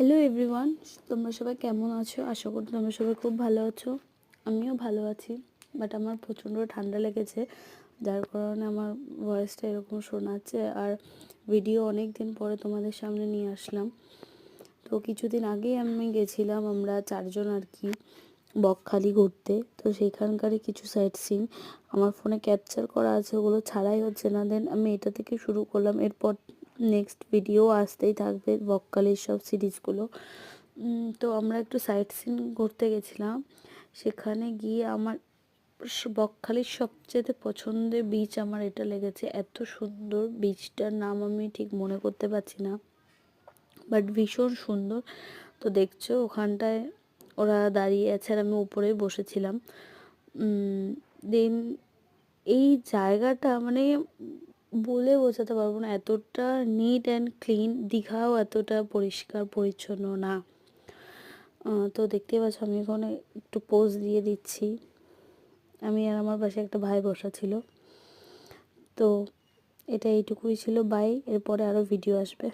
Hello everyone, তোমরা সবাই কেমন আছো? আশা করি তোমরা সবাই খুব ভালো আছো। আমিও ভালো আছি, বাট আমার প্রচণ্ড ঠান্ডা লেগেছে, যার কারণে আমার ভয়েসটা এরকম শোনাচ্ছে। আর ভিডিও অনেক দিন পরে তোমাদের সামনে নিয়ে আসলাম। তো কিছুদিন আগেই আমি গেছিলাম, আমরা চারজন আর কি, বকখালি ঘুরতে। তো সেখানকারই কিছু সাইট সিন আমার ফোনে ক্যাপচার করা আছে, ওগুলো ছাড়াই হচ্ছে না। দেন আমি এটা থেকে শুরু করলাম, এরপর নেক্সট ভিডিও আসতেই থাকবে বকখালির সব সিরিজগুলো। তো আমরা একটু সাইট সিন ঘুরতে গেছিলাম। সেখানে গিয়ে আমার বকখালির সবচেয়ে পছন্দের বিচ আমার এটা লেগেছে। এত সুন্দর, বিচটার নাম আমি ঠিক মনে করতে পারছি না, বাট ভীষণ সুন্দর। তো দেখছো ওখানটায় ওরা দাঁড়িয়ে আছে আর আমি উপরেই বসেছিলাম। দেন এই জায়গাটা মানে বলে বোঝাতে পারবো না, এতটা নিট অ্যান্ড ক্লিন। দীঘাও এতটা পরিষ্কার পরিচ্ছন্ন না। তো দেখতেই পাচ্ছ আমি এখানে একটু পোজ দিয়ে দিচ্ছি। আমি আর আমার পাশে একটা ভাই বসা ছিল। তো এটা এইটুকুই ছিল, বাই। এরপরে আরও ভিডিও আসবে।